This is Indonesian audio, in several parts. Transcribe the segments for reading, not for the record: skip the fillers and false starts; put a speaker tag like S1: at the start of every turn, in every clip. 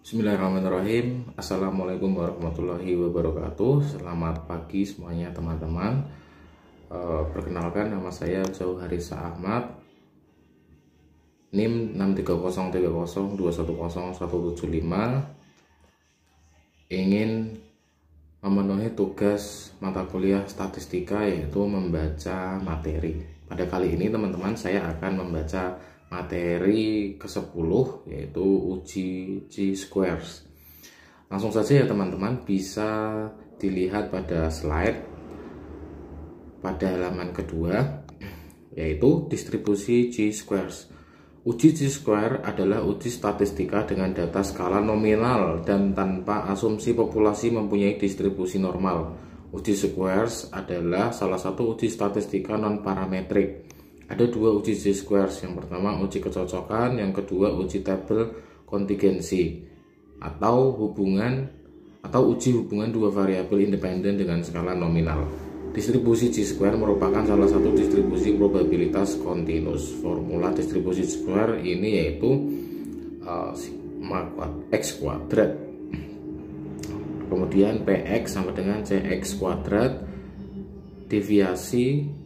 S1: Bismillahirrahmanirrahim. Assalamualaikum warahmatullahi wabarakatuh. Selamat pagi semuanya teman-teman. Perkenalkan, nama saya Jauharisa Ahmad, NIM 63030210175. Ingin memenuhi tugas mata kuliah statistika, yaitu membaca materi. Pada kali ini teman-teman, saya akan membaca materi ke-10, yaitu uji chi-squares. Langsung saja ya teman-teman, bisa dilihat pada slide pada halaman kedua, yaitu distribusi chi-squares. Uji chi-square adalah uji statistika dengan data skala nominal dan tanpa asumsi populasi mempunyai distribusi normal. Uji squares adalah salah satu uji statistika non-parametrik. Ada dua uji chi-squares, yang pertama uji kecocokan, yang kedua uji tabel kontingensi atau uji hubungan dua variabel independen dengan skala nominal. Distribusi chi-square merupakan salah satu distribusi probabilitas kontinus. Formula distribusi chi-square ini yaitu sigma x kuadrat, kemudian px sama dengan cx kuadrat, deviasi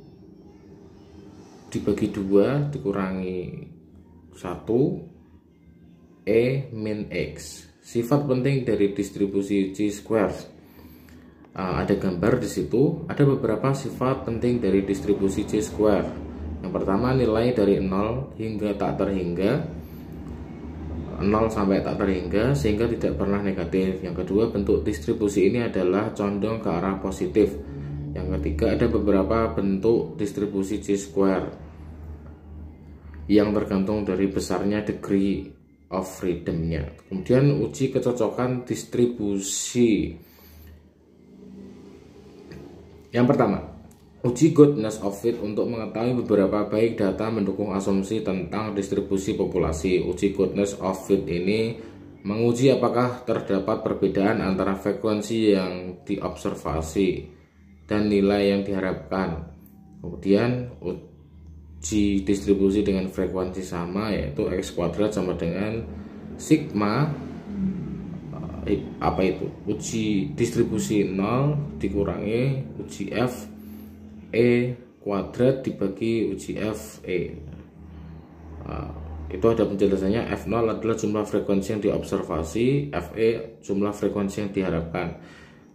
S1: dibagi 2 dikurangi 1 E min X. Sifat penting dari distribusi chi-squares, ada gambar di situ. Ada beberapa sifat penting dari distribusi chi-square. Yang pertama, nilai dari 0 hingga tak terhingga, 0 sampai tak terhingga, sehingga tidak pernah negatif. Yang kedua, bentuk distribusi ini adalah condong ke arah positif. Yang ketiga, ada beberapa bentuk distribusi chi-square yang tergantung dari besarnya degree of freedom-nya. Kemudian uji kecocokan distribusi. Yang pertama, uji goodness of fit untuk mengetahui beberapa baik data mendukung asumsi tentang distribusi populasi. Uji goodness of fit ini menguji apakah terdapat perbedaan antara frekuensi yang diobservasi dan nilai yang diharapkan. Kemudian uji distribusi dengan frekuensi sama, yaitu x kuadrat sama dengan sigma uji distribusi 0 dikurangi uji f e kuadrat dibagi uji f e. Itu ada penjelasannya. F0 adalah jumlah frekuensi yang diobservasi, fe jumlah frekuensi yang diharapkan.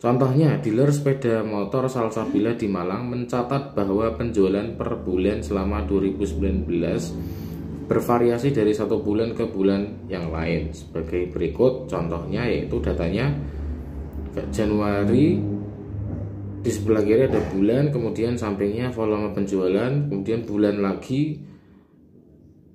S1: Contohnya, dealer sepeda motor Salsabila di Malang mencatat bahwa penjualan per bulan selama 2019 bervariasi dari satu bulan ke bulan yang lain. Sebagai berikut contohnya, yaitu datanya Januari, di sebelah kiri ada bulan, kemudian sampingnya volume penjualan, kemudian bulan lagi,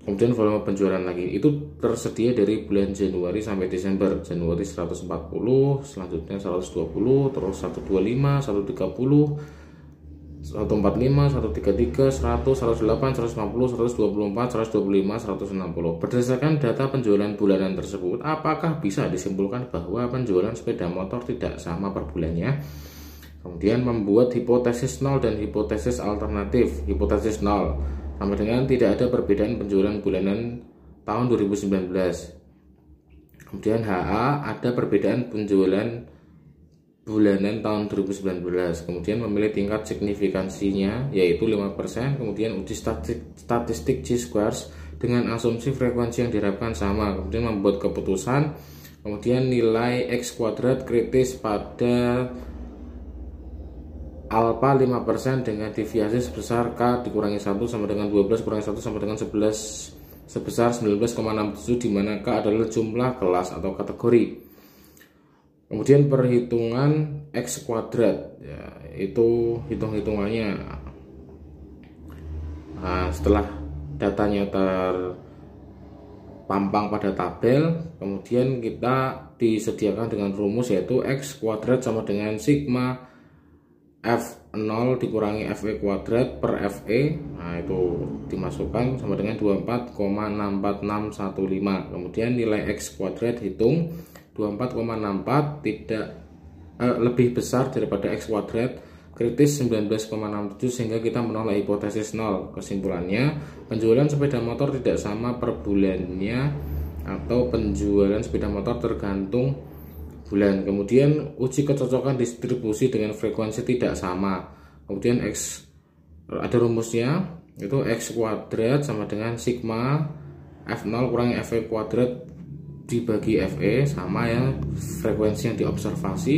S1: kemudian volume penjualan lagi. Itu tersedia dari bulan Januari sampai Desember. Januari 140, selanjutnya 120, terus 125, 130, 145, 133, 100, 108, 150, 124, 125, 160. Berdasarkan data penjualan bulanan tersebut, apakah bisa disimpulkan bahwa penjualan sepeda motor tidak sama per bulannya? Kemudian membuat hipotesis 0 dan hipotesis alternatif. Hipotesis 0 sama dengan tidak ada perbedaan penjualan bulanan tahun 2019. Kemudian HA, ada perbedaan penjualan bulanan tahun 2019. Kemudian memilih tingkat signifikansinya yaitu 5%. Kemudian uji statistik chi-squares dengan asumsi frekuensi yang diharapkan sama. Kemudian membuat keputusan. Kemudian nilai x kuadrat kritis pada alpha 5% dengan deviasi sebesar K dikurangi 1 sama dengan 12 kurangi 1 sama dengan 11 sebesar 19,67, di mana K adalah jumlah kelas atau kategori. Kemudian perhitungan x kuadrat, ya, itu hitung-hitungannya. Nah, setelah datanya terpampang pada tabel, kemudian kita disediakan dengan rumus, yaitu x kuadrat sama dengan sigma F0 dikurangi FE kuadrat per FE. Nah, itu dimasukkan sama dengan 24,64615. Kemudian nilai X kuadrat hitung 24,64 tidak lebih besar daripada X kuadrat, kritis 19,67, sehingga kita menolak hipotesis 0. Kesimpulannya, penjualan sepeda motor tidak sama per bulannya atau penjualan sepeda motor tergantung bulan. Kemudian uji kecocokan distribusi dengan frekuensi tidak sama. Kemudian X ada rumusnya, itu X kuadrat sama dengan sigma F0 kurangi FE kuadrat dibagi FE, sama ya frekuensi yang diobservasi,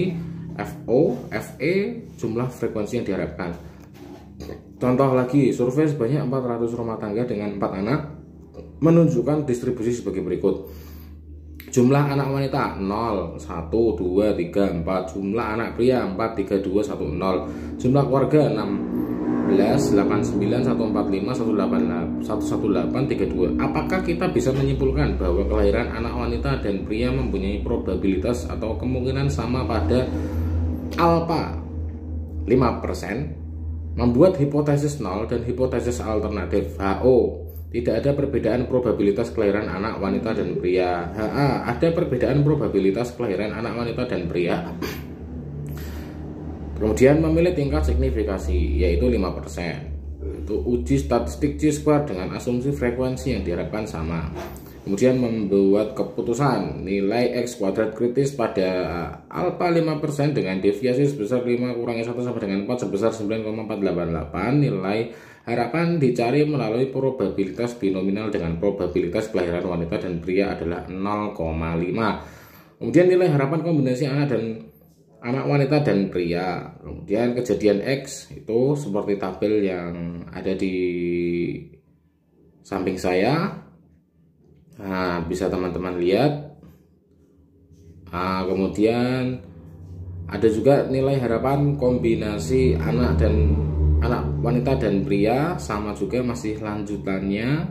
S1: FO FE jumlah frekuensi yang diharapkan. Contoh lagi, survei sebanyak 400 rumah tangga dengan 4 anak menunjukkan distribusi sebagai berikut. Jumlah anak wanita 0, 1, 2, 3, 4. Jumlah anak pria 4, 3, 2, 1, 0. Jumlah keluarga 16, 89, 145, 118, 32. Apakah kita bisa menyimpulkan bahwa kelahiran anak wanita dan pria mempunyai probabilitas atau kemungkinan sama pada alfa 5%? Membuat hipotesis 0 dan hipotesis alternatif. HO, tidak ada perbedaan probabilitas kelahiran anak wanita dan pria. HA, ada perbedaan probabilitas kelahiran anak wanita dan pria. Kemudian memilih tingkat signifikasi, yaitu 5%. Itu uji statistik chi-square dengan asumsi frekuensi yang diharapkan sama. Kemudian membuat keputusan nilai X kuadrat kritis pada alfa 5% dengan deviasi sebesar 5 kurangi 1 sama dengan 4 sebesar 9,488. Nilai harapan dicari melalui probabilitas binominal dengan probabilitas kelahiran wanita dan pria adalah 0,5. Kemudian nilai harapan kombinasi anak wanita dan pria. Kemudian kejadian X itu seperti tabel yang ada di samping saya. Nah, bisa teman-teman lihat. Kemudian ada juga nilai harapan kombinasi anak wanita dan pria, sama juga masih lanjutannya.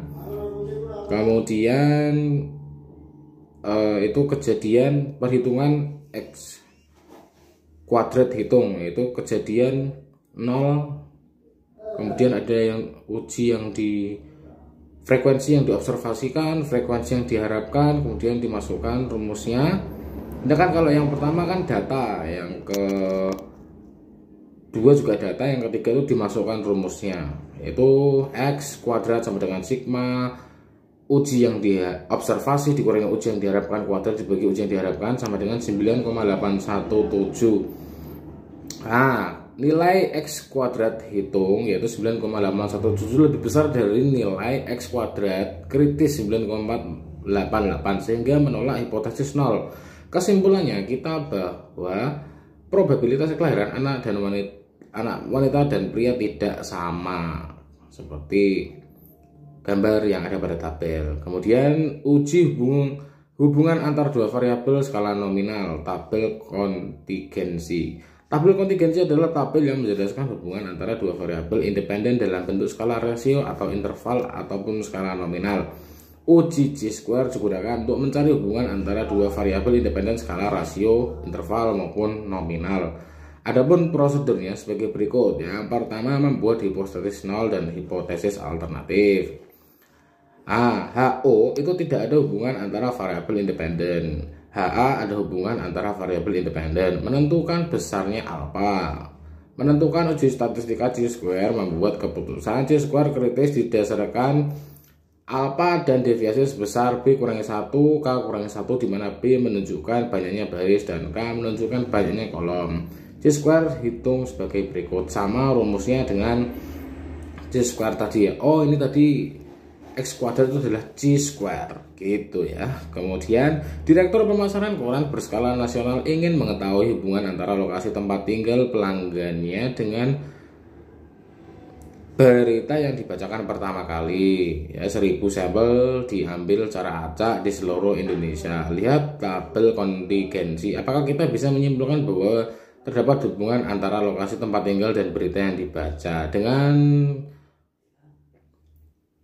S1: Kemudian itu kejadian perhitungan X kuadrat hitung, itu kejadian 0. Kemudian ada yang uji yang di frekuensi yang diobservasikan, frekuensi yang diharapkan, kemudian dimasukkan rumusnya. Sedangkan kalau yang pertama kan data, yang kedua juga data, yang ketiga itu dimasukkan rumusnya, yaitu X kuadrat sama dengan sigma uji yang diobservasi dikurangi uji yang diharapkan kuadrat dibagi uji yang diharapkan sama dengan 9,817. Nilai X kuadrat hitung yaitu 9,817 lebih besar dari nilai X kuadrat kritis 9,488, sehingga menolak hipotesis 0. Kesimpulannya kita bahwa probabilitas kelahiran anak wanita dan pria tidak sama seperti gambar yang ada pada tabel. Kemudian uji hubungan antar dua variabel skala nominal, tabel kontingensi. Tabel kontingensi adalah tabel yang menjelaskan hubungan antara dua variabel independen dalam bentuk skala rasio atau interval ataupun skala nominal. Uji chi-square digunakan untuk mencari hubungan antara dua variabel independen skala rasio, interval maupun nominal. Adapun prosedurnya sebagai berikut. Yang pertama, membuat hipotesis 0 dan hipotesis alternatif. HO itu tidak ada hubungan antara variabel independen. HA ada hubungan antara variabel independen. Menentukan besarnya alfa. Menentukan uji statistika chi-square, membuat keputusan chi-square kritis didasarkan alfa dan deviasi sebesar B kurangi 1, K kurangi 1, di mana B menunjukkan banyaknya baris dan K menunjukkan banyaknya kolom. Chi-square hitung sebagai berikut, sama rumusnya dengan chi-square tadi ya. Oh, ini tadi X kuadrat itu adalah chi-square gitu ya. Kemudian Direktur Pemasaran Koran berskala nasional ingin mengetahui hubungan antara lokasi tempat tinggal pelanggannya dengan berita yang dibacakan pertama kali ya. 1000 sampel diambil secara acak di seluruh Indonesia. Lihat tabel kontingensi. Apakah kita bisa menyimpulkan bahwa terdapat hubungan antara lokasi tempat tinggal dan berita yang dibaca dengan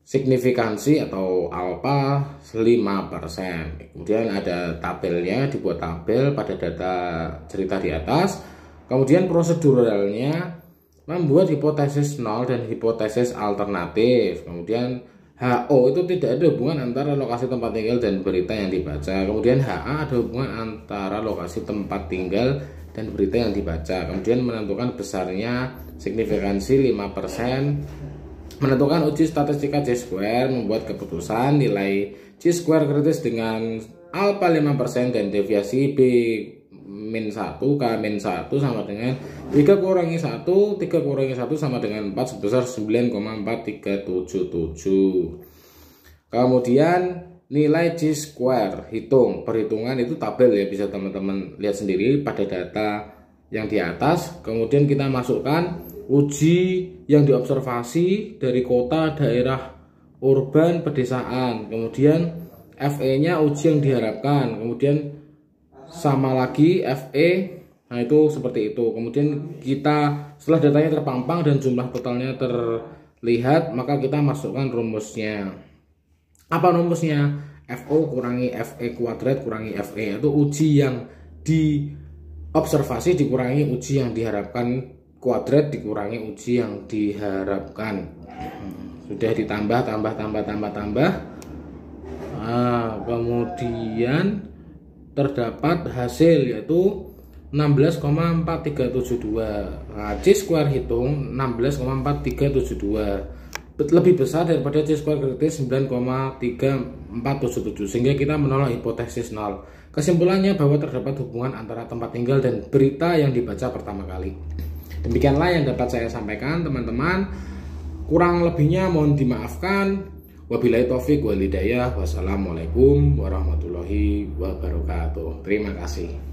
S1: signifikansi atau alfa 5%. Kemudian ada tabelnya, dibuat tabel pada data cerita di atas. Kemudian proseduralnya membuat hipotesis 0 dan hipotesis alternatif. Kemudian HO itu tidak ada hubungan antara lokasi tempat tinggal dan berita yang dibaca. Kemudian HA ada hubungan antara lokasi tempat tinggal dan berita yang dibaca. Kemudian menentukan besarnya signifikansi 5%. Menentukan uji statistika chi-square, membuat keputusan nilai C-square kritis dengan alfa 5% dan deviasi B min 1 K min 1 sama dengan 3 kurangi 1 sama dengan 4 sebesar 9,4377. Kemudian nilai C-square perhitungan itu tabel ya, bisa teman-teman lihat sendiri pada data yang di atas. Kemudian kita masukkan uji yang diobservasi dari kota, daerah urban, pedesaan. Kemudian FE-nya uji yang diharapkan. Kemudian sama lagi FE. Nah, itu seperti itu. Kemudian kita setelah datanya terpampang dan jumlah totalnya terlihat, maka kita masukkan rumusnya. Apa rumusnya? FO kurangi FE kuadrat kurangi FE, itu uji yang diobservasi dikurangi uji yang diharapkan kuadrat dikurangi uji yang diharapkan. Sudah ditambah tambah. Nah, kemudian terdapat hasil yaitu 16,4372. Nah, C-square hitung 16,4372 lebih besar daripada C-square kritis 9,3477, sehingga kita menolak hipotesis nol. Kesimpulannya bahwa terdapat hubungan antara tempat tinggal dan berita yang dibaca pertama kali. Demikianlah yang dapat saya sampaikan, teman-teman. Kurang lebihnya mohon dimaafkan. Wabillahi taufik wal hidayah. Wassalamualaikum warahmatullahi wabarakatuh. Terima kasih.